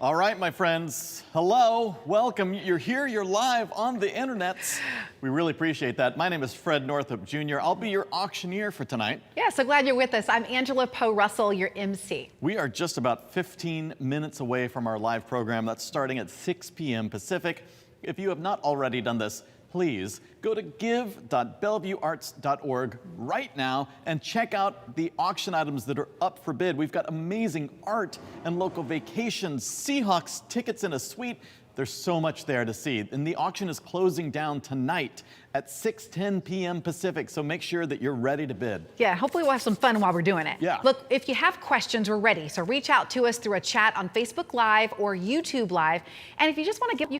All right, my friends. Hello, welcome. You're here, you're live on the internet. We really appreciate that. My name is Fred Northup Jr. I'll be your auctioneer for tonight. Yeah, so glad you're with us. I'm Angela Poe Russell, your MC. We are just about 15 minutes away from our live program. That's starting at 6 p.m. Pacific. If you have not already done this, please go to give.bellevuearts.org right now and check out the auction items that are up for bid. We've got amazing art and local vacations, Seahawks tickets in a suite. There's so much there to see. And the auction is closing down tonight at 6:10 p.m. Pacific, so make sure that you're ready to bid. Yeah, hopefully we'll have some fun while we're doing it. Yeah. Look, if you have questions, we're ready. So reach out to us through a chat on Facebook Live or YouTube Live. And if you just want to give, you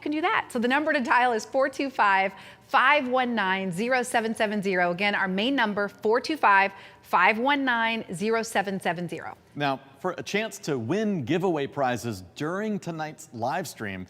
can do that. So the number to dial is 425-519-0770. Again, our main number, 425-519-0770. Now, for a chance to win giveaway prizes during tonight's live stream,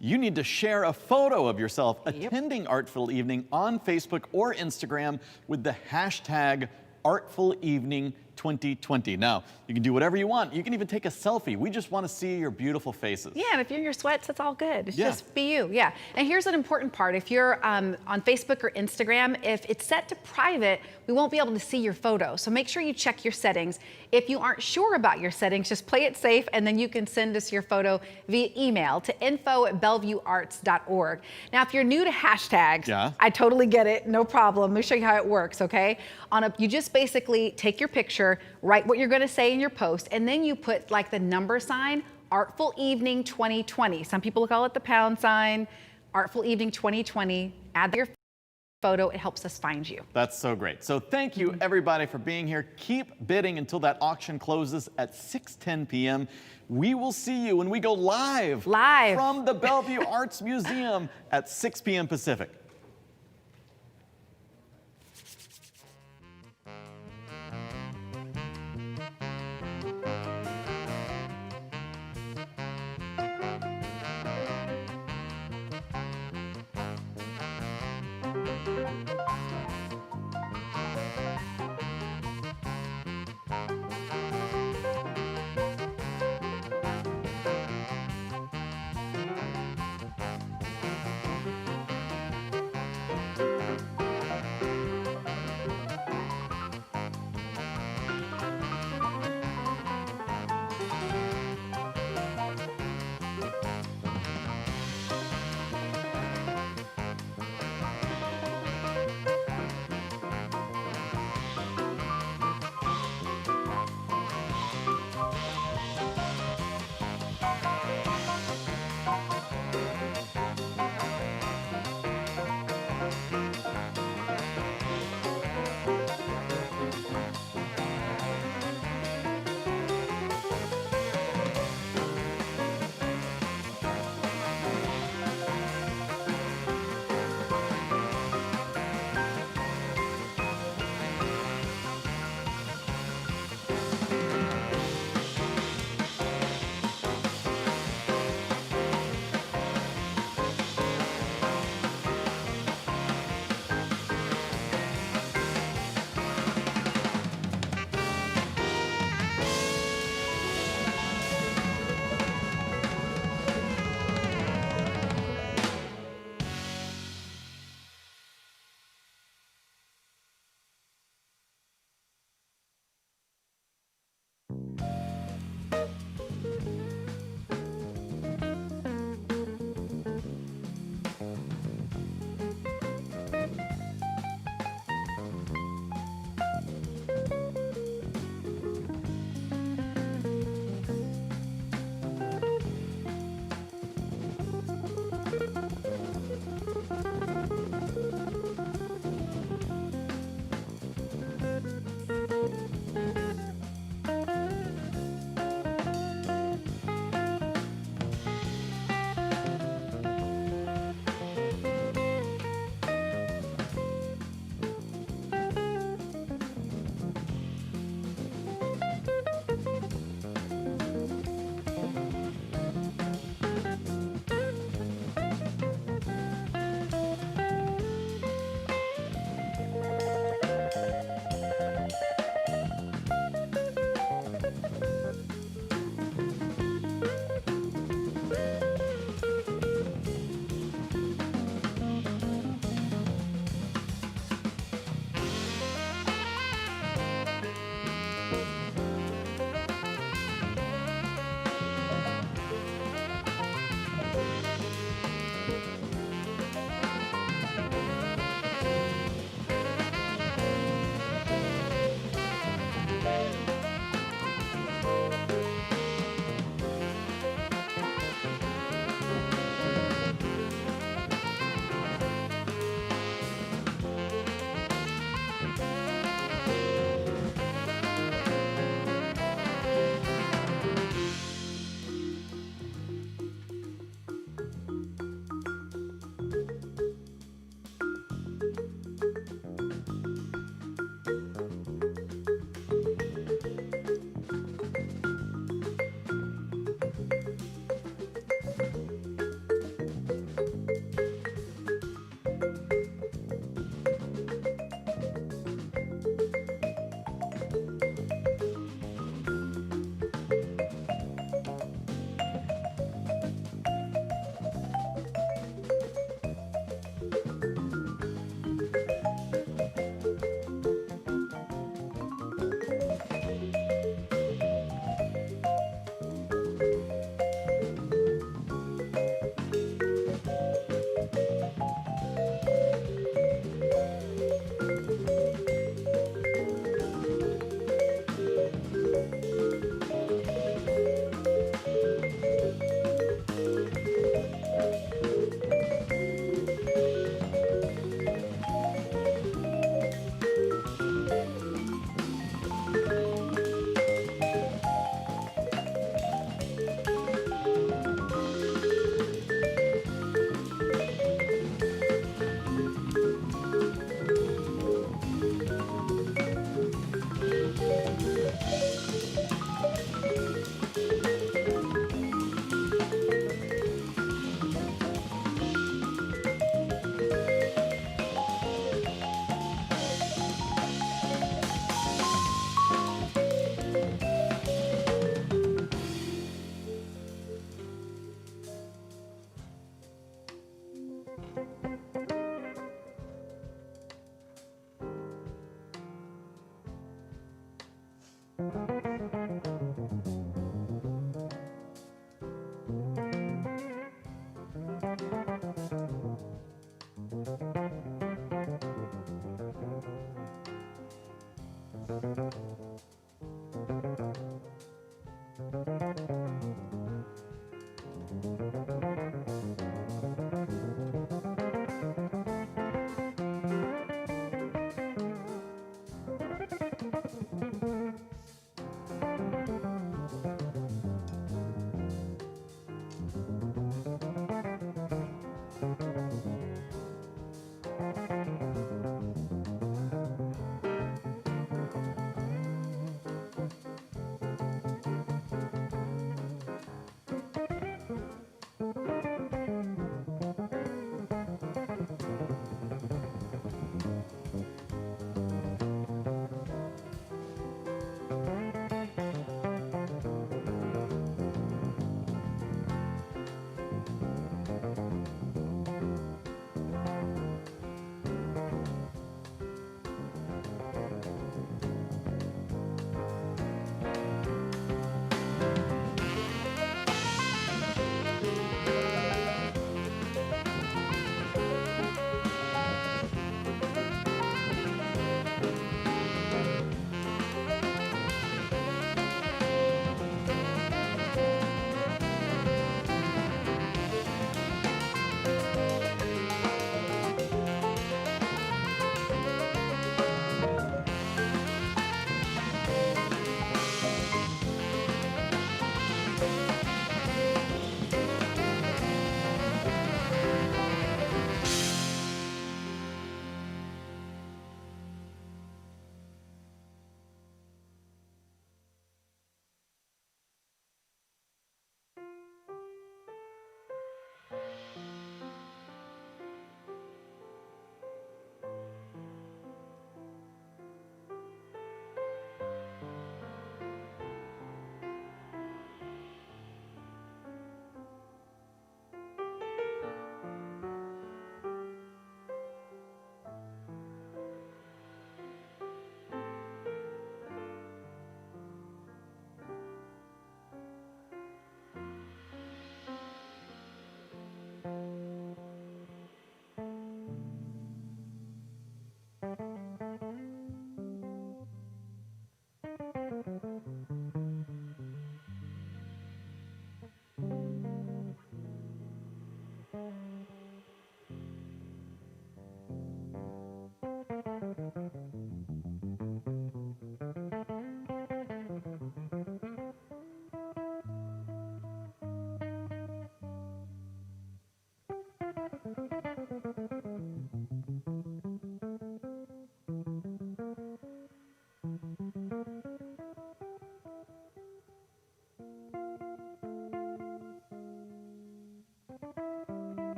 you need to share a photo of yourself attending Artful Evening on Facebook or Instagram with the hashtag Artful Evening 2020. Now, you can do whatever you want. You can even take a selfie. We just want to see your beautiful faces. Yeah, and if you're in your sweats, it's all good. It's just be you. Yeah. And here's an important part. If you're on Facebook or Instagram, if it's set to private, we won't be able to see your photo. So make sure you check your settings. If you aren't sure about your settings, just play it safe, and then you can send us your photo via email to info@bellevuearts.org. Now, if you're new to hashtags, I totally get it. No problem. Let me show you how it works, okay? You just basically take your picture, write what you're going to say in your post, and then you put like the number sign, Artful Evening 2020. Some people call it the pound sign, Artful Evening 2020. Add your photo, it helps us find you. That's so great. So thank you everybody for being here. Keep bidding until that auction closes at 6:10 p.m. We will see you when we go live from the Bellevue Arts Museum at 6 p.m. Pacific.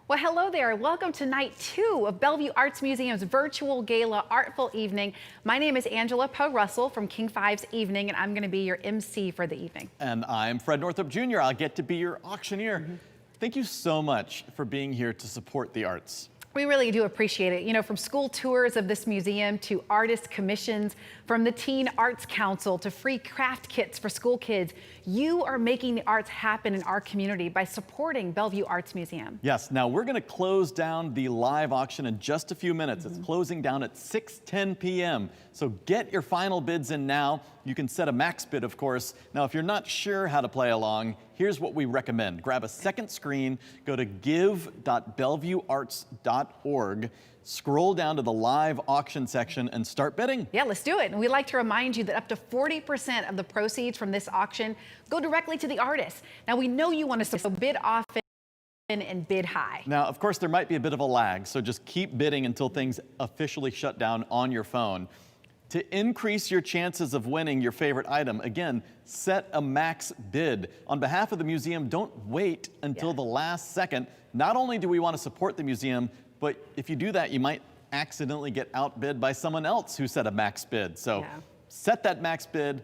Well, hello there. Welcome to night 2 of Bellevue Arts Museum's virtual gala Artful evening. My name is Angela Poe Russell from King 5's Evening, and I'm going to be your MC for the evening. And I'm Fred Northup Jr. I'll get to be your auctioneer. Thank you so much for being here to support the arts. We really do appreciate it. You know, from school tours of this museum to artist commissions, from the Teen Arts Council to free craft kits for school kids, you are making the arts happen in our community by supporting Bellevue Arts Museum. Yes, now we're going to close down the live auction in just a few minutes. It's closing down at 6:10 p.m. So get your final bids in now. You can set a max bid, of course. Now, if you're not sure how to play along, here's what we recommend. Grab a second screen, go to give.bellevuearts.org, scroll down to the live auction section and start bidding. Yeah, let's do it. And we'd like to remind you that up to 40% of the proceeds from this auction go directly to the artists. Now, we know you want to bid often and bid high. Now, of course, there might be a bit of a lag, so just keep bidding until things officially shut down on your phone. To increase your chances of winning your favorite item, again, set a max bid. On behalf of the museum, don't wait until the last second. Not only do we want to support the museum, but if you do that, you might accidentally get outbid by someone else who set a max bid. So set that max bid,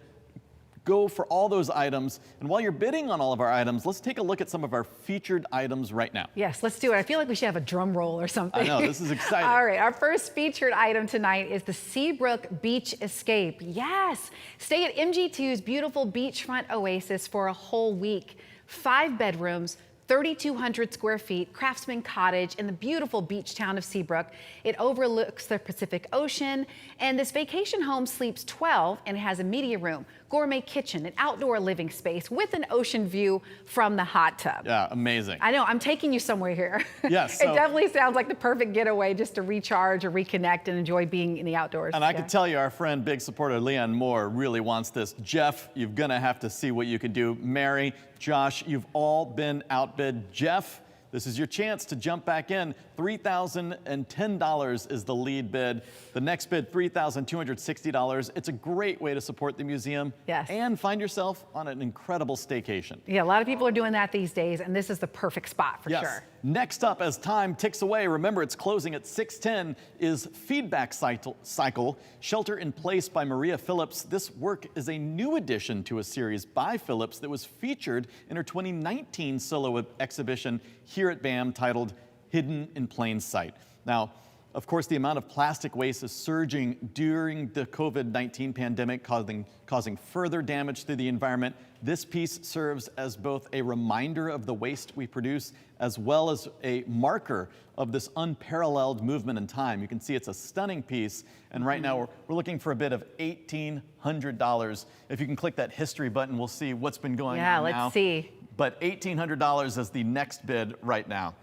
go for all those items. And while you're bidding on all of our items, let's take a look at some of our featured items right now. Yes, let's do it. I feel like we should have a drum roll or something. I know, this is exciting. All right, our first featured item tonight is the Seabrook Beach Escape. Yes, stay at MG2's beautiful beachfront oasis for a whole week. 5 bedrooms, 3,200 square feet, craftsman cottage in the beautiful beach town of Seabrook. It overlooks the Pacific Ocean, and this vacation home sleeps 12, and it has a media room, gourmet kitchen, an outdoor living space with an ocean view from the hot tub. Yeah, amazing. I know, I'm taking you somewhere here. Yes. It definitely sounds like the perfect getaway just to recharge or reconnect and enjoy being in the outdoors. And I can tell you, our friend, big supporter Leon Moore, really wants this. Jeff, you're gonna have to see what you can do. Mary, Josh, you've all been outbid. Jeff, this is your chance to jump back in. $3,010 is the lead bid. The next bid, $3,260. It's a great way to support the museum. Yes. And find yourself on an incredible staycation. Yeah, a lot of people are doing that these days, and this is the perfect spot for sure. Next up, as time ticks away, remember it's closing at 6:10, is Feedback Cycle, Shelter in Place by Maria Phillips. This work is a new addition to a series by Phillips that was featured in her 2019 solo exhibition here at BAM titled Hidden in Plain Sight. Now, of course, the amount of plastic waste is surging during the COVID-19 pandemic, causing further damage to the environment. This piece serves as both a reminder of the waste we produce, as well as a marker of this unparalleled movement in time. You can see it's a stunning piece, and right now we're looking for a bid of $1,800. If you can click that history button, we'll see what's been going on now. Yeah, let's see. But $1,800 is the next bid right now.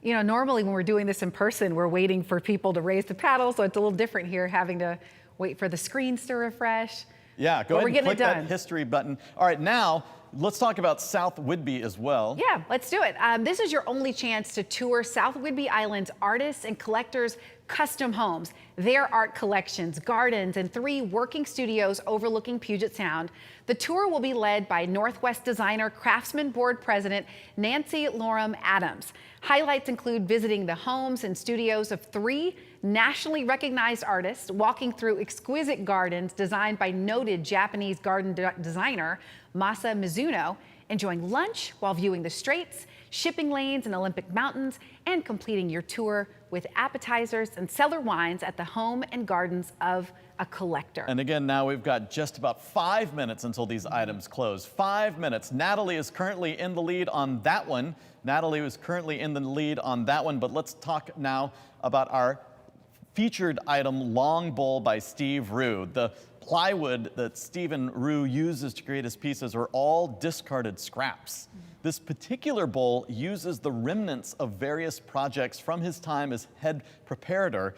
You know, normally when we're doing this in person, we're waiting for people to raise the paddle, so it's a little different here, having to wait for the screens to refresh. Yeah, go ahead and click that history button. All right, now let's talk about South Whidbey as well. Yeah, let's do it. This is your only chance to tour South Whidbey Island's artists and collectors' custom homes, their art collections, gardens, and 3 working studios overlooking Puget Sound. The tour will be led by Northwest Designer Craftsman Board President Nancy Loram Adams. Highlights include visiting the homes and studios of 3 nationally recognized artists, walking through exquisite gardens designed by noted Japanese garden designer Masa Mizuno, enjoying lunch while viewing the straits, shipping lanes and Olympic Mountains, and completing your tour with appetizers and cellar wines at the home and gardens of a collector. And again, now we've got just about 5 minutes until these items close. 5 minutes. Natalie is currently in the lead on that one. Natalie was currently in the lead on that one, but let's talk now about our featured item, Long Bowl by Steve Rue. The plywood that Stephen Rue uses to create his pieces are all discarded scraps. This particular bowl uses the remnants of various projects from his time as head preparator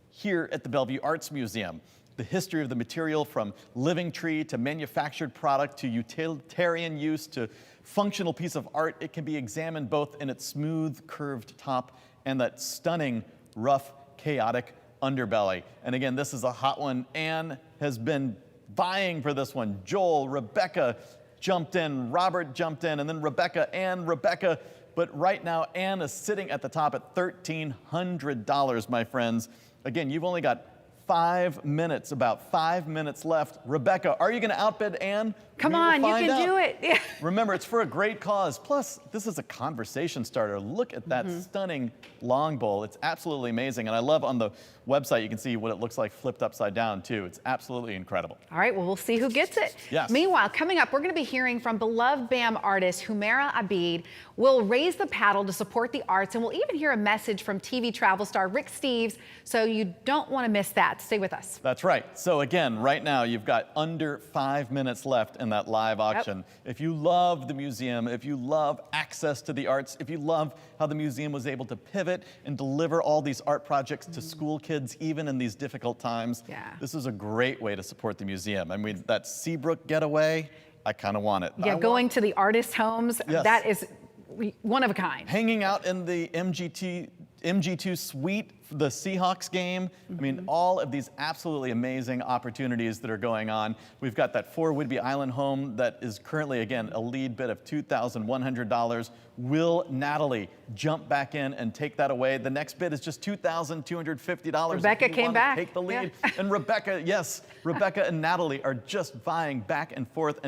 here at the Bellevue Arts Museum. The history of the material, from living tree to manufactured product to utilitarian use to functional piece of art, it can be examined both in its smooth, curved top and that stunning, rough, chaotic underbelly. And again, this is a hot one. Anne has been vying for this one. Joel, Rebecca jumped in, Robert jumped in, and then Rebecca and Rebecca. But right now, Anne is sitting at the top at $1,300, my friends. Again, you've only got 5 minutes, about 5 minutes left. Rebecca, are you going to outbid Anne? Come on, you can do it. Yeah. Remember, it's for a great cause. Plus, this is a conversation starter. Look at that stunning long bowl. It's absolutely amazing. And I love on the website, you can see what it looks like flipped upside down, too. It's absolutely incredible. All right, well, we'll see who gets it. Yes. Meanwhile, coming up, we're going to be hearing from beloved BAM artist Humaira Abid. We'll raise the paddle to support the arts, and we'll even hear a message from TV travel star Rick Steves, so you don't want to miss that. Stay with us. That's right. So again, right now, you've got under 5 minutes left in that live auction. Yep. If you love the museum, if you love access to the arts, if you love how the museum was able to pivot and deliver all these art projects to school kids, even in these difficult times, this is a great way to support the museum. I mean, that Seabrook getaway, I kind of want it. Yeah, going to the artists' homes, that is one of a kind. Hanging out in the MG2 Suite, the Seahawks game. I mean, all of these absolutely amazing opportunities that are going on. We've got that 4 Whidbey Island home that is currently, again, a lead bid of $2,100. Will Natalie jump back in and take that away? The next bid is just $2,250. Rebecca came back. Take the lead. Yeah. And Rebecca, yes, Rebecca and Natalie are just vying back and forth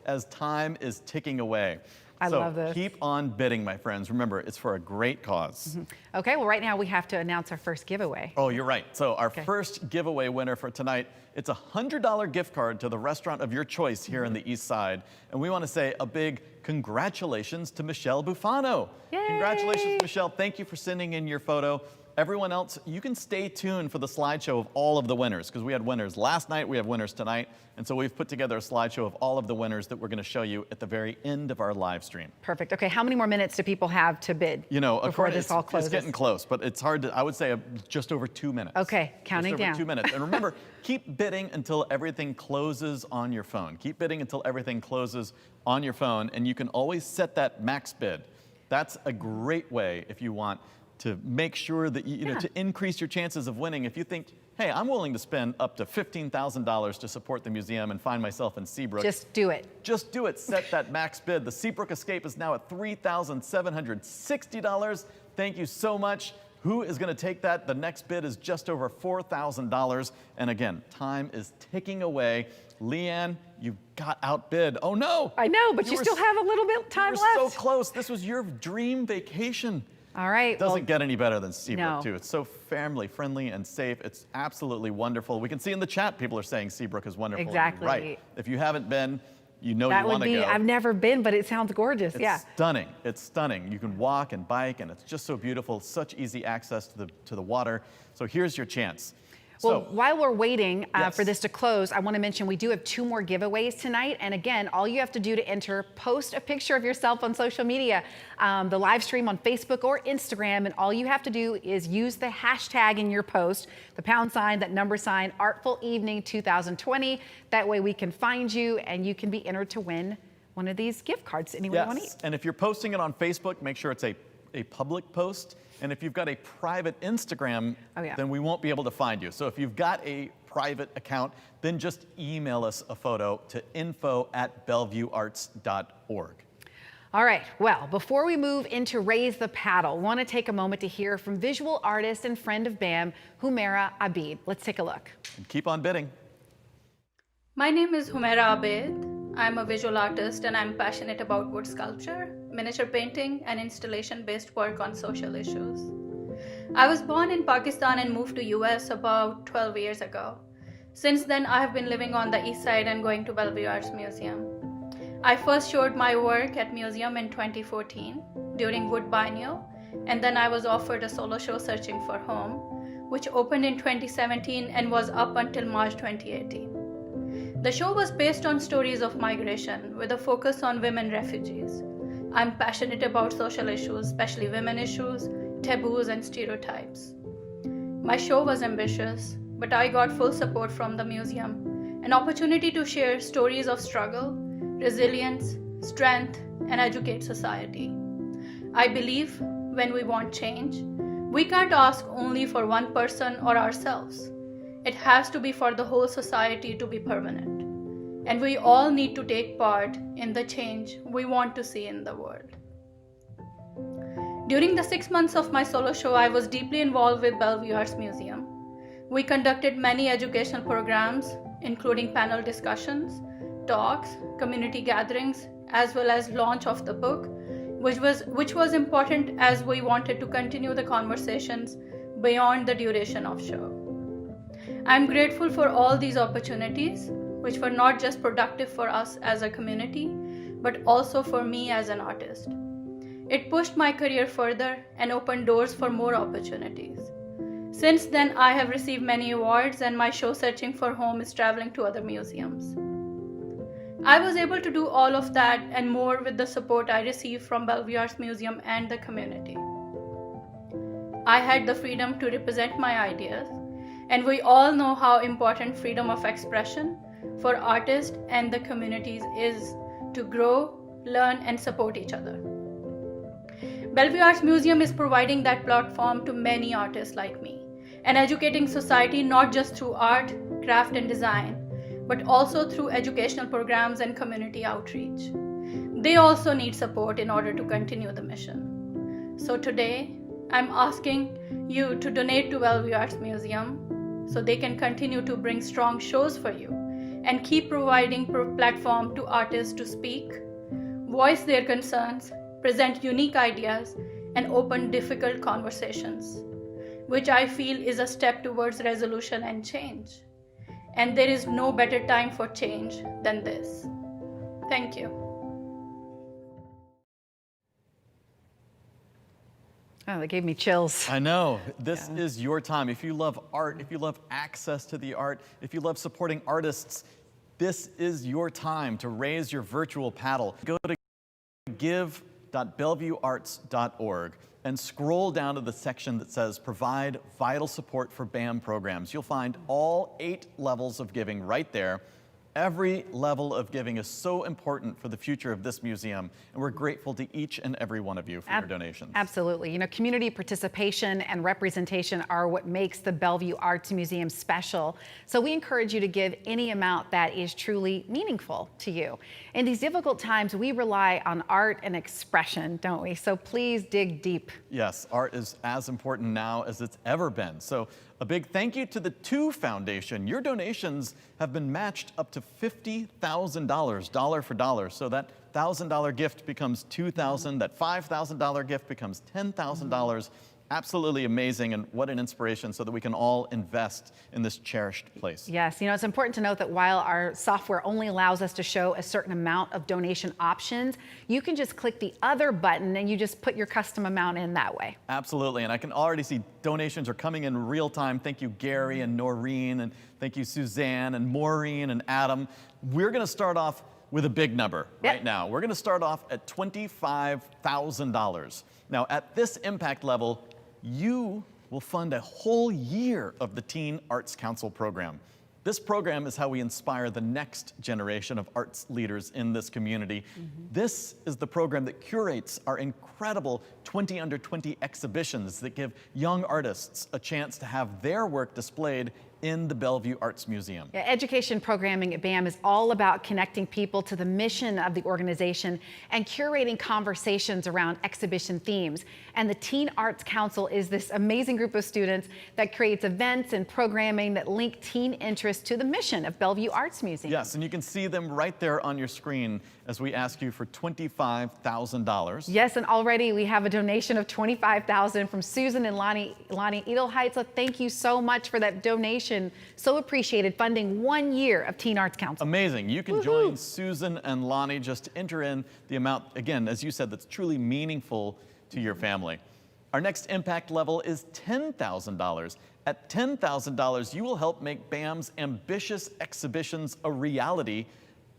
as time is ticking away. I love this. Keep on bidding, my friends. Remember, it's for a great cause. Okay, well, right now we have to announce our first giveaway. Oh, you're right. So our first giveaway winner for tonight, it's a $100 gift card to the restaurant of your choice here in the East Side. And we want to say a big congratulations to Michelle Bufano. Yay! Congratulations, Michelle. Thank you for sending in your photo. Everyone else, you can stay tuned for the slideshow of all of the winners, because we had winners last night, we have winners tonight, and so we've put together a slideshow of all of the winners that we're going to show you at the very end of our live stream. Perfect. Okay, how many more minutes do people have to bid? You know, before this all closes? It's getting close, but it's hard to, I would say just over 2 minutes. Okay, counting just over down. 2 minutes. And remember, keep bidding until everything closes on your phone. Keep bidding until everything closes on your phone, and you can always set that max bid. That's a great way if you want to make sure that, you know, to increase your chances of winning. If you think, hey, I'm willing to spend up to $15,000 to support the museum and find myself in Seabrook. Just do it. Just do it. Set that max bid. The Seabrook Escape is now at $3,760. Thank you so much. Who is going to take that? The next bid is just over $4,000. And again, time is ticking away. Leanne, you got outbid. Oh no! I know, but you still have a little bit time left. You were so close. This was your dream vacation. All right. Doesn't get any better than Seabrook, No. too. It's so family friendly and safe. It's absolutely wonderful. We can see in the chat people are saying Seabrook is wonderful. Exactly. Right. If you haven't been, you know That you would want to be, go. I've never been, but it sounds gorgeous. It's stunning. It's stunning. You can walk and bike, and it's just so beautiful. Such easy access to the water. So here's your chance. Well, while we're waiting Yes. for this to close, I want to mention we do have 2 more giveaways tonight. And again, all you have to do to enter, post a picture of yourself on social media, the live stream on Facebook or Instagram. And all you have to do is use the hashtag in your post, the #, that #, Artful Evening 2020. That way we can find you and you can be entered to win one of these gift cards anywhere you want to eat. And if you're posting it on Facebook, make sure it's a public post. And if you've got a private Instagram, then we won't be able to find you. So if you've got a private account, then just email us a photo to info@bellevuearts.org. All right, well, before we move into Raise the Paddle, I want to take a moment to hear from visual artist and friend of BAM, Humaira Abid. Let's take a look. And keep on bidding. My name is Humaira Abid. I'm a visual artist and I'm passionate about wood sculpture, miniature painting, and installation-based work on social issues. I was born in Pakistan and moved to US about 12 years ago. Since then, I have been living on the East Side and going to Bellevue Arts Museum. I first showed my work at museum in 2014 during Wood Biennial, and then I was offered a solo show, Searching for Home, which opened in 2017 and was up until March 2018. The show was based on stories of migration with a focus on women refugees. I'm passionate about social issues, especially women issues, taboos, and stereotypes. My show was ambitious, but I got full support from the museum, an opportunity to share stories of struggle, resilience, strength, and educate society. I believe when we want change, we can't ask only for one person or ourselves. It has to be for the whole society to be permanent. And we all need to take part in the change we want to see in the world. During the 6 months of my solo show, I was deeply involved with Bellevue Arts Museum. We conducted many educational programs, including panel discussions, talks, community gatherings, as well as launch of the book, which was important as we wanted to continue the conversations beyond the duration of show. I'm grateful for all these opportunities, which were not just productive for us as a community, but also for me as an artist. It pushed my career further and opened doors for more opportunities. Since then, I have received many awards, and my show Searching for Home is traveling to other museums. I was able to do all of that and more with the support I received from Bellevue Arts Museum and the community. I had the freedom to represent my ideas, and we all know how important freedom of expression for artists and the communities is to grow, learn, and support each other. Bellevue Arts Museum is providing that platform to many artists like me and educating society not just through art, craft, and design, but also through educational programs and community outreach. They also need support in order to continue the mission. So today, I'm asking you to donate to Bellevue Arts Museum so they can continue to bring strong shows for you and keep providing platform to artists to speak, voice their concerns, present unique ideas, and open difficult conversations, which I feel is a step towards resolution and change. And there is no better time for change than this. Thank you. Oh, that gave me chills. I know. This is your time. If you love art, if you love access to the art, if you love supporting artists, this is your time to raise your virtual paddle. Go to give.bellevuearts.org and scroll down to the section that says Provide Vital Support for BAM Programs. You'll find all 8 levels of giving right there. Every level of giving is so important for the future of this museum, and we're grateful to each and every one of you for your donations. Absolutely. You know, community participation and representation are what makes the Bellevue Arts Museum special. So we encourage you to give any amount that is truly meaningful to you. In these difficult times, we rely on art and expression, don't we? So please dig deep. Yes, art is as important now as it's ever been. So a big thank you to the TWO Foundation. Your donations have been matched up to $50,000, dollar for dollar. So that $1,000 gift becomes $2,000. That $5,000 gift becomes $10,000. Absolutely amazing, and what an inspiration so that we can all invest in this cherished place. Yes, you know, it's important to note that while our software only allows us to show a certain amount of donation options, you can just click the other button and you just put your custom amount in that way. Absolutely, and I can already see donations are coming in real time. Thank you, Gary and Noreen, and thank you, Suzanne and Maureen and Adam. We're gonna start off with a big number right now. We're gonna start off at $25,000. Now, at this impact level, you will fund a whole year of the Teen Arts Council program. This program is how we inspire the next generation of arts leaders in this community. This is the program that curates our incredible 20 Under 20 exhibitions that give young artists a chance to have their work displayed in the Bellevue Arts Museum. Yeah, education programming at BAM is all about connecting people to the mission of the organization and curating conversations around exhibition themes. And the Teen Arts Council is this amazing group of students that creates events and programming that link teen interests to the mission of Bellevue Arts Museum. Yes, and you can see them right there on your screen as we ask you for $25,000. Yes, and already we have a donation of $25,000 from Susan and Lonnie Edelheit. So thank you so much for that donation. So appreciated, funding 1 year of Teen Arts Council. Amazing. You can join Susan and Lonnie. Just enter in the amount, again, as you said, that's truly meaningful to your family. Our next impact level is $10,000. At $10,000, you will help make BAM's ambitious exhibitions a reality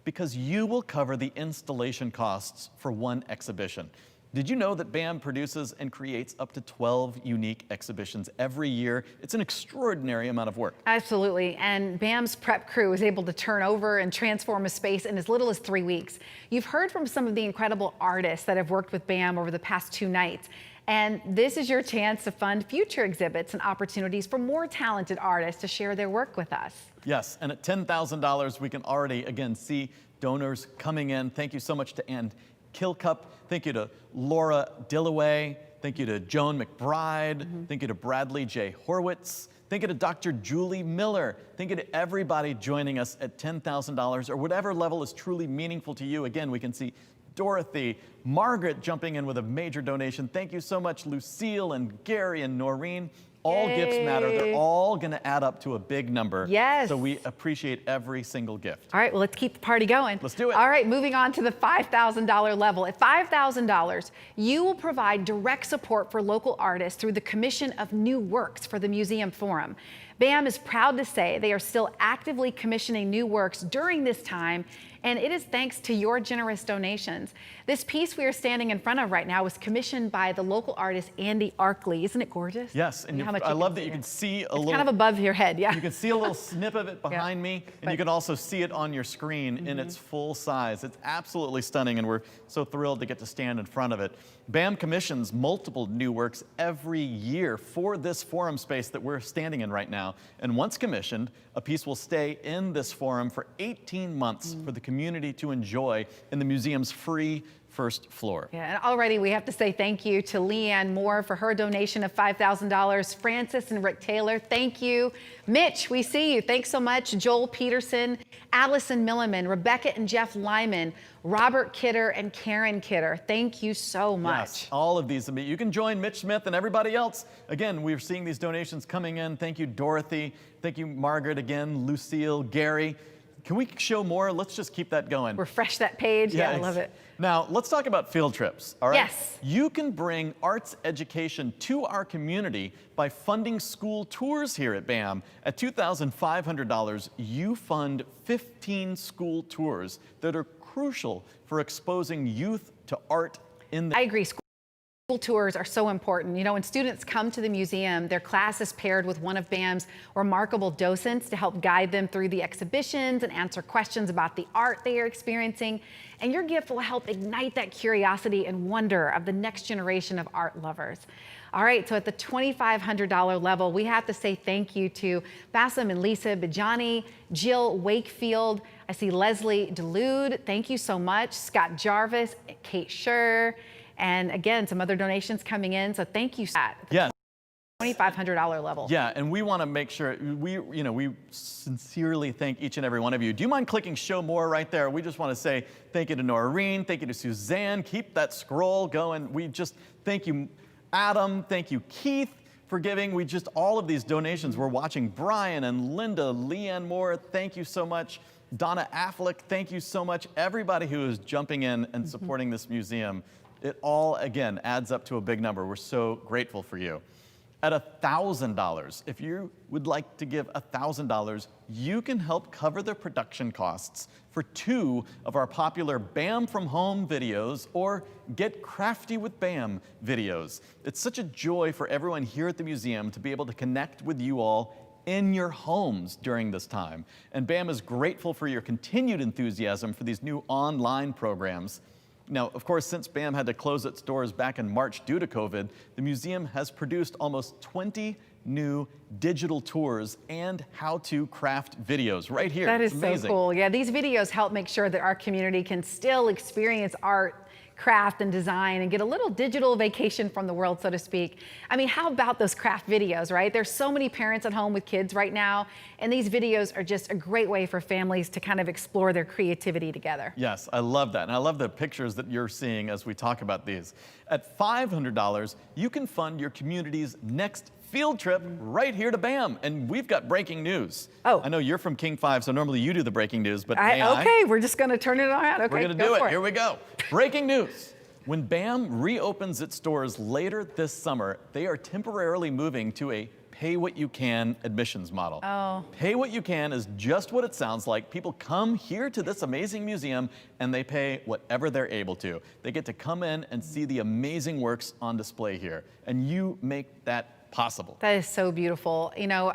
because you will cover the installation costs for one exhibition. Did you know that BAM produces and creates up to 12 unique exhibitions every year? It's an extraordinary amount of work. Absolutely, and BAM's prep crew is able to turn over and transform a space in as little as 3 weeks. You've heard from some of the incredible artists that have worked with BAM over the past 2 nights. And this is your chance to fund future exhibits and opportunities for more talented artists to share their work with us. Yes, and at $10,000, we can already, again, see donors coming in. Thank you so much to Ann Kilcup. Thank you to Laura Dillaway. Thank you to Joan McBride. Thank you to Bradley J. Horwitz. Thank you to Dr. Julie Miller. Thank you to everybody joining us at $10,000 or whatever level is truly meaningful to you. Again, we can see Dorothy, Margaret jumping in with a major donation. Thank you so much, Lucille and Gary and Noreen. All gifts matter. They're all going to add up to a big number. Yes. So we appreciate every single gift. All right, well, let's keep the party going. Let's do it. All right, moving on to the $5,000 level. At $5,000, you will provide direct support for local artists through the commission of new works for the Museum Forum. BAM is proud to say they are still actively commissioning new works during this time and it is thanks to your generous donations. This piece we are standing in front of right now was commissioned by the local artist Andy Arkley. Isn't it gorgeous? Yes, and I love that you can see a little... kind of above your head, yeah. You can see a little snip of it behind me, and you can also see it on your screen in its full size. It's absolutely stunning, and we're so thrilled to get to stand in front of it. BAM commissions multiple new works every year for this forum space that we're standing in right now. And once commissioned, a piece will stay in this forum for 18 months for the community to enjoy in the museum's free first floor. Yeah, and already we have to say thank you to Leanne Moore for her donation of $5,000. Francis and Rick Taylor, thank you. Mitch, we see you. Thanks so much. Joel Peterson, Allison Milliman, Rebecca and Jeff Lyman, Robert Kidder and Karen Kidder. Thank you so much. Yes, all of these. You can join Mitch Smith and everybody else. Again, we're seeing these donations coming in. Thank you, Dorothy. Thank you, Margaret, again, Lucille, Gary. Can we show more? Let's just keep that going. Refresh that page. Yeah, I love it. Now, let's talk about field trips, all right? Yes. You can bring arts education to our community by funding school tours here at BAM. At $2,500, you fund 15 school tours that are crucial for exposing youth to art in the... I agree. School tours are so important. You know, when students come to the museum, their class is paired with one of BAM's remarkable docents to help guide them through the exhibitions and answer questions about the art they are experiencing. And your gift will help ignite that curiosity and wonder of the next generation of art lovers. All right, so at the $2,500 level, we have to say thank you to Bassam and Lisa Bijani, Jill Wakefield. I see Leslie Delude. Thank you so much. Scott Jarvis, Kate Scher. And again, some other donations coming in. So thank you, Scott. Yeah. $2,500 level. Yeah, and we want to make sure we sincerely thank each and every one of you. Do you mind clicking show more right there? We just want to say thank you to Noreen, thank you to Suzanne. Keep that scroll going. We just thank you, Adam. Thank you, Keith, for giving. All of these donations. We're watching Brian and Linda, Leanne Moore. Thank you so much. Donna Affleck, thank you so much. Everybody who is jumping in and supporting this museum. It all, again, adds up to a big number. We're so grateful for you. At $1,000, if you would like to give $1,000, you can help cover the production costs for 2 of our popular BAM from Home videos or Get Crafty with BAM videos. It's such a joy for everyone here at the museum to be able to connect with you all in your homes during this time. And BAM is grateful for your continued enthusiasm for these new online programs. Now, of course, since BAM had to close its doors back in March due to COVID, the museum has produced almost 20 new digital tours and how-to craft videos right here. That is so cool. Yeah, these videos help make sure that our community can still experience art, craft, and design and get a little digital vacation from the world, so to speak. I mean, how about those craft videos, right? There's so many parents at home with kids right now, and these videos are just a great way for families to kind of explore their creativity together. Yes, I love that. And I love the pictures that you're seeing as we talk about these. At $500, you can fund your community's next field trip right here to BAM. And we've got breaking news. Oh. I know you're from King 5, so normally you do the breaking news, but okay, we're just gonna turn it around. Okay, we're gonna do it. Here we go. Breaking news. When BAM reopens its doors later this summer, they are temporarily moving to a pay what you can admissions model. Oh. Pay what you can is just what it sounds like. People come here to this amazing museum and they pay whatever they're able to. They get to come in and see the amazing works on display here. And you make that possible. That is so beautiful. You know,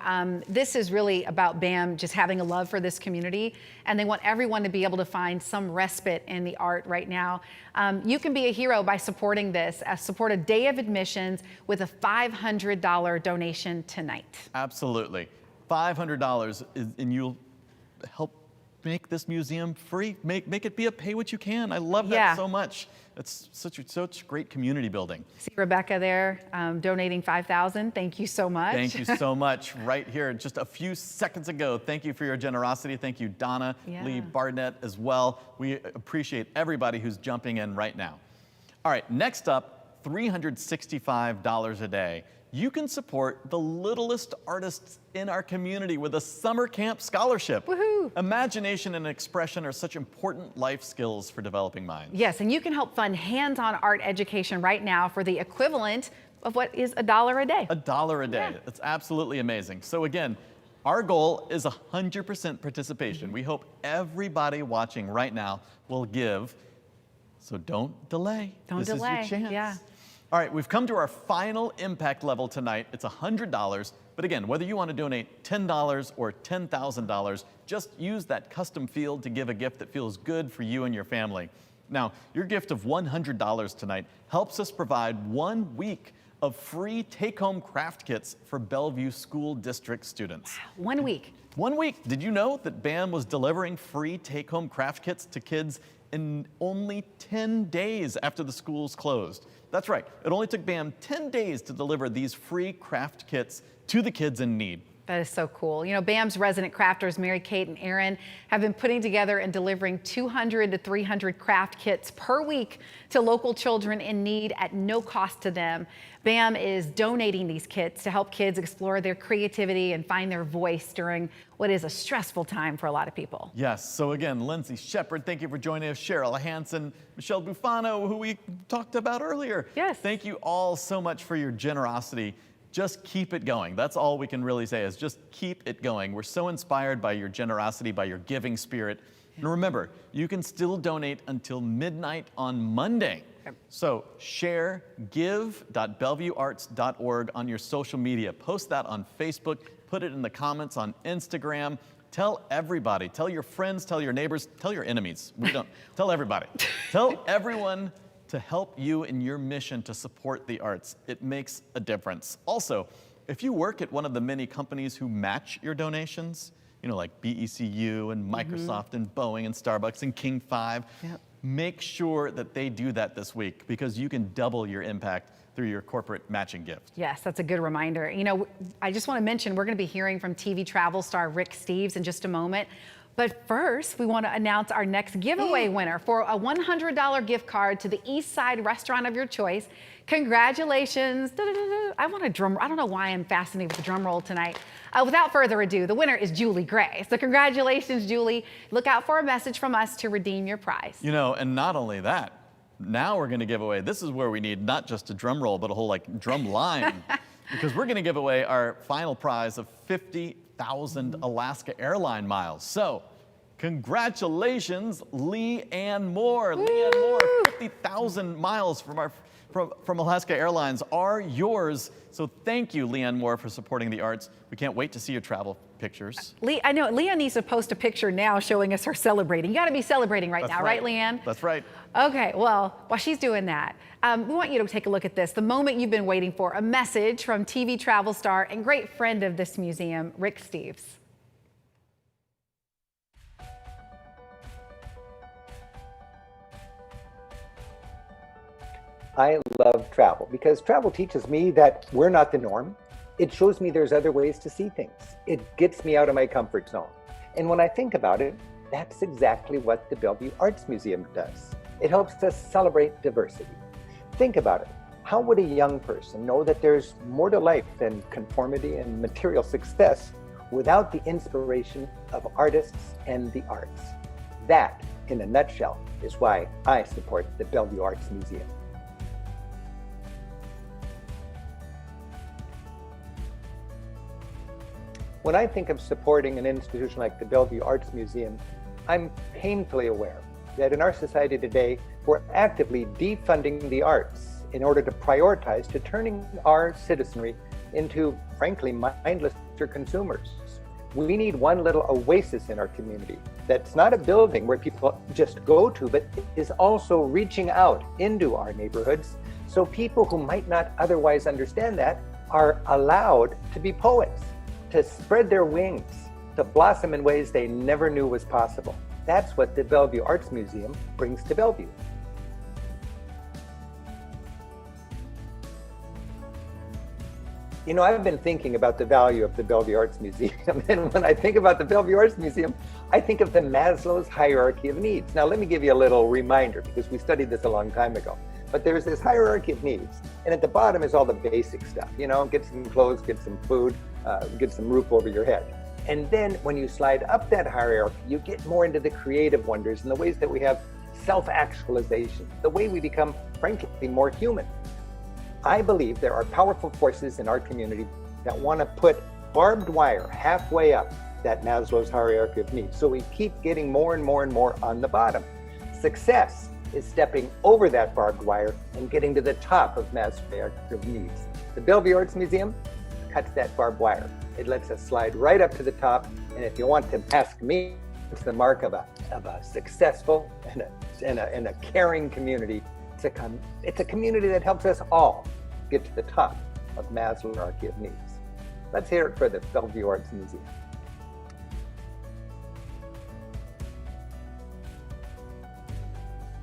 this is really about BAM just having a love for this community, and they want everyone to be able to find some respite in the art right now. You can be a hero by supporting this. Support a day of admissions with a $500 donation tonight. Absolutely. $500 and you'll help make this museum free. Make it be a pay what you can. I love that so much. It's such great community building. See Rebecca there donating $5,000. Thank you so much. Thank you so much. Right here, just a few seconds ago. Thank you for your generosity. Thank you, Donna, Lee Barnett as well. We appreciate everybody who's jumping in right now. All right, next up, $365 a day. You can support the littlest artists in our community with a summer camp scholarship. Woohoo! Imagination and expression are such important life skills for developing minds. Yes, and you can help fund hands-on art education right now for the equivalent of what is $1 a day. $1 a day. That's absolutely amazing. So again, Our goal is 100% participation. We hope everybody watching right now will give. So don't delay. Don't delay. delay. This is your chance. Yeah. All right, we've come to our final impact level tonight. It's $100. But again, whether you want to donate $10 or $10,000, just use that custom field to give a gift that feels good for you and your family. Now, your gift of $100 tonight helps us provide 1 week of free take-home craft kits for Bellevue School District students. 1 week. 1 week. Did you know that BAM was delivering free take-home craft kits to kids in only 10 days after the schools closed? That's right. It only took BAM 10 days to deliver these free craft kits to the kids in need. That is so cool. You know, BAM's resident crafters, Mary Kate and Aaron, have been putting together and delivering 200 to 300 craft kits per week to local children in need at no cost to them. BAM is donating these kits to help kids explore their creativity and find their voice during what is a stressful time for a lot of people. Yes, so again, Lindsay Shepard, thank you for joining us. Cheryl Hansen, Michelle Bufano, who we talked about earlier. Yes. Thank you all so much for your generosity. Just keep it going. That's all we can really say is just keep it going. We're so inspired by your generosity, by your giving spirit. And remember, you can still donate until midnight on Monday. So share give.bellevuearts.org on your social media. Post that on Facebook. Put it in the comments on Instagram. Tell everybody. Tell your friends. Tell your neighbors. Tell your enemies. We don't. Tell everybody. Tell everyone to help you in your mission to support the arts. It makes a difference. Also, if you work at one of the many companies who match your donations, you know, like BECU and Microsoft and Boeing and Starbucks and King 5, make sure that they do that this week because you can double your impact through your corporate matching gift. Yes, that's a good reminder. You know, I just want to mention we're going to be hearing from TV travel star Rick Steves in just a moment. But first, we want to announce our next giveaway winner for a $100 gift card to the East Side restaurant of your choice. Congratulations. I want a drum. I don't know why I'm fascinated with the drum roll tonight. Without further ado, the winner is Julie Gray. So congratulations, Julie. Look out for a message from us to redeem your prize. You know, and not only that, now we're going to give away, this is where we need not just a drum roll, but a whole like drum line. Because we're going to give away our final prize of 50,000 Alaska Airline miles. So, congratulations, Lee Ann Moore. Woo! Lee Ann Moore, 50,000 miles from Alaska Airlines are yours. So thank you, Lee Ann Moore, for supporting the arts. We can't wait to see your travel pictures. I know Leanne needs to post a picture now showing us her celebrating. You got to be celebrating right now, right, Leanne? That's right. Okay, well, while she's doing that, we want you to take a look at this, the moment you've been waiting for, a message from TV travel star and great friend of this museum, Rick Steves. I love travel because travel teaches me that we're not the norm. It shows me there's other ways to see things. It gets me out of my comfort zone. And when I think about it, that's exactly what the Bellevue Arts Museum does. It helps us celebrate diversity. Think about it. How would a young person know that there's more to life than conformity and material success without the inspiration of artists and the arts? That, in a nutshell, is why I support the Bellevue Arts Museum. When I think of supporting an institution like the Bellevue Arts Museum, I'm painfully aware that in our society today, we're actively defunding the arts in order to prioritize to turning our citizenry into, frankly, mindless consumers. We need one little oasis in our community that's not a building where people just go to, but is also reaching out into our neighborhoods so people who might not otherwise understand that are allowed to be poets, to spread their wings, to blossom in ways they never knew was possible. That's what the Bellevue Arts Museum brings to Bellevue. You know, I've been thinking about the value of the Bellevue Arts Museum, and when I think about the Bellevue Arts Museum, I think of the Maslow's hierarchy of needs. Now, let me give you a little reminder, because we studied this a long time ago. But there's this hierarchy of needs, and at the bottom is all the basic stuff. You know, get some clothes, get some food, get some roof over your head. And then when you slide up that hierarchy, you get more into the creative wonders and the ways that we have self-actualization, the way we become, frankly, more human. I believe there are powerful forces in our community that want to put barbed wire halfway up that Maslow's hierarchy of needs. So we keep getting more and more and more on the bottom. Success is stepping over that barbed wire and getting to the top of Maslow's hierarchy of needs. The Bellevue Arts Museum cuts that barbed wire. It lets us slide right up to the top. And if you want to ask me, it's the mark of a successful and a caring community. It's a community that helps us all get to the top of Maslow's hierarchy of needs. Let's hear it for the Bellevue Arts Museum.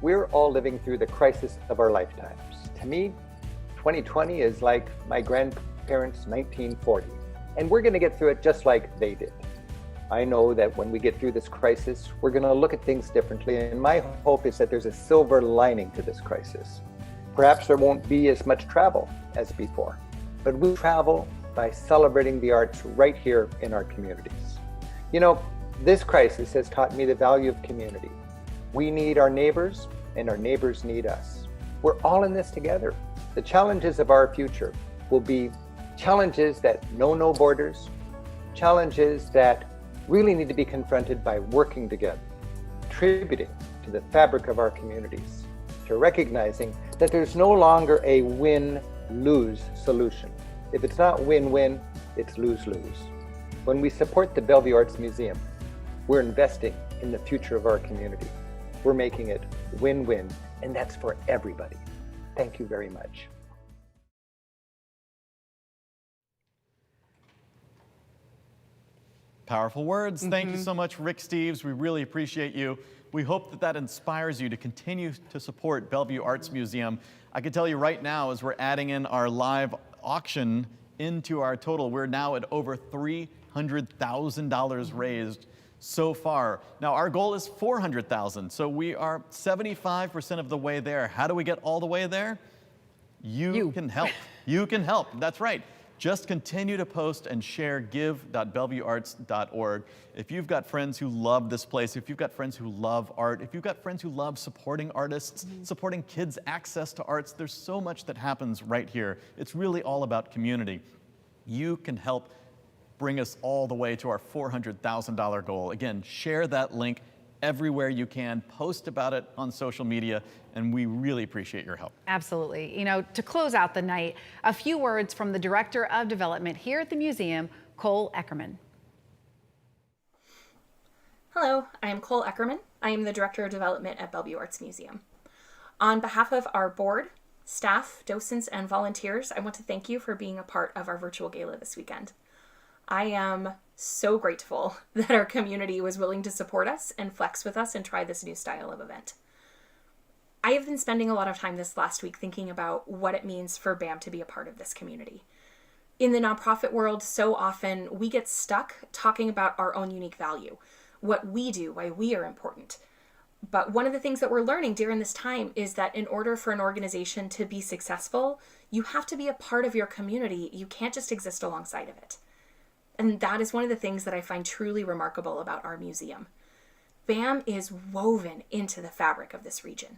We're all living through the crisis of our lifetimes. To me, 2020 is like my grandparents' 1940, and we're going to get through it just like they did. I know that when we get through this crisis, we're going to look at things differently, and my hope is that there's a silver lining to this crisis. Perhaps there won't be as much travel as before, but we travel by celebrating the arts right here in our communities. You know, this crisis has taught me the value of community. We need our neighbors, and our neighbors need us. We're all in this together. The challenges of our future will be challenges that know no borders, challenges that really need to be confronted by working together, contributing to the fabric of our communities, to recognizing that there's no longer a win-lose solution. If it's not win-win, it's lose-lose. When we support the Bellevue Arts Museum, we're investing in the future of our community. We're making it win-win, and that's for everybody. Thank you very much. Powerful words. Thank you so much, Rick Steves. We really appreciate you. We hope that that inspires you to continue to support Bellevue Arts Museum. I can tell you right now, as we're adding in our live auction into our total, we're now at over $300,000 raised so far. Now, our goal is $400,000, so we are 75% of the way there. How do we get all the way there? You can help. You can help. That's right. Just continue to post and share give.bellevuearts.org. If you've got friends who love this place, if you've got friends who love art, if you've got friends who love supporting artists, supporting kids' access to arts, there's so much that happens right here. It's really all about community. You can help bring us all the way to our $400,000 goal. Again, share that link everywhere you can, post about it on social media, and we really appreciate your help. Absolutely. You know, to close out the night, a few words from the Director of Development here at the museum, Cole Eckerman. Hello, I am Cole Eckerman. I am the Director of Development at Bellevue Arts Museum. On behalf of our board, staff, docents, and volunteers, I want to thank you for being a part of our virtual gala this weekend. I am so grateful that our community was willing to support us and flex with us and try this new style of event. I have been spending a lot of time this last week thinking about what it means for BAM to be a part of this community. In the nonprofit world, so often we get stuck talking about our own unique value, what we do, why we are important. But one of the things that we're learning during this time is that in order for an organization to be successful, you have to be a part of your community. You can't just exist alongside of it. And that is one of the things that I find truly remarkable about our museum. BAM is woven into the fabric of this region.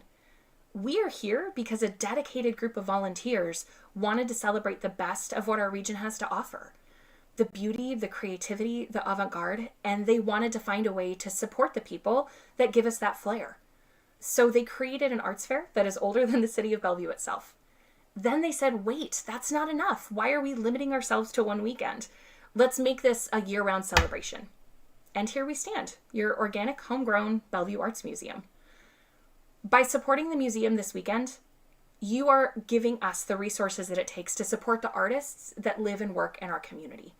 We are here because a dedicated group of volunteers wanted to celebrate the best of what our region has to offer. The beauty, the creativity, the avant-garde, and they wanted to find a way to support the people that give us that flair. So they created an arts fair that is older than the city of Bellevue itself. Then they said, wait, that's not enough. Why are we limiting ourselves to one weekend? Let's make this a year-round celebration. And here we stand, your organic, homegrown Bellevue Arts Museum. By supporting the museum this weekend, you are giving us the resources that it takes to support the artists that live and work in our community.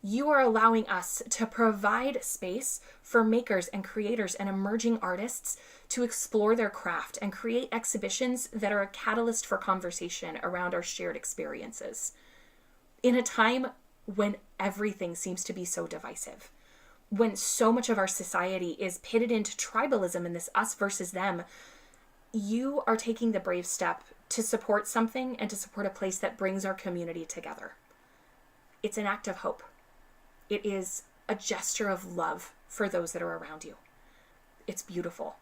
You are allowing us to provide space for makers and creators and emerging artists to explore their craft and create exhibitions that are a catalyst for conversation around our shared experiences. In a time when everything seems to be so divisive, when so much of our society is pitted into tribalism and this us versus them, you are taking the brave step to support something and to support a place that brings our community together. It's an act of hope. It is a gesture of love for those that are around you. It's beautiful.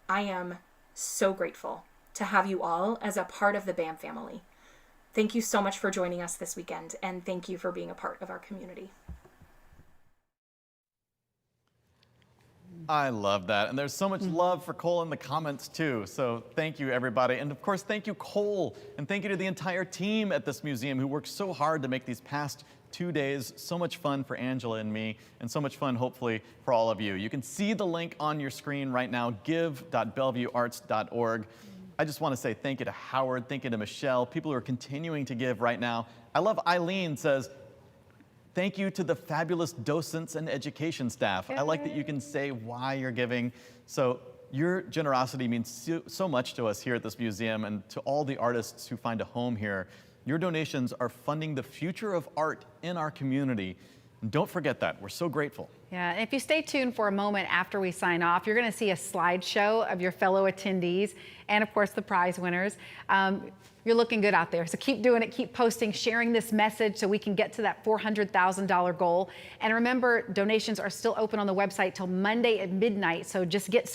I am so grateful to have you all as a part of the BAM family. Thank you so much for joining us this weekend, and thank you for being a part of our community. I love that. And there's so much love for Cole in the comments too. So thank you, everybody. And of course, thank you, Cole. And thank you to the entire team at this museum who worked so hard to make these past 2 days so much fun for Angela and me, and so much fun, hopefully, for all of you. You can see the link on your screen right now, give.bellevuearts.org. I just want to say thank you to Howard, thank you to Michelle, people who are continuing to give right now. I love Eileen says, thank you to the fabulous docents and education staff. I like that you can say why you're giving. So your generosity means so much to us here at this museum and to all the artists who find a home here. Your donations are funding the future of art in our community. And don't forget that. We're so grateful. Yeah, and if you stay tuned for a moment after we sign off, you're going to see a slideshow of your fellow attendees and, of course, the prize winners. You're looking good out there, so keep doing it, keep posting, sharing this message so we can get to that $400,000 goal. And remember, donations are still open on the website till Monday at midnight, so just get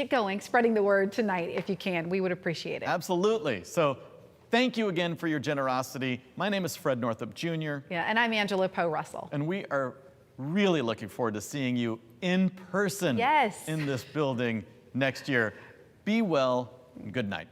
going, spreading the word tonight if you can. We would appreciate it. Absolutely. So thank you again for your generosity. My name is Fred Northup Jr. Yeah, and I'm Angela Poe Russell. And we are really looking forward to seeing you in person Yes. in this building next year. Be well and good night.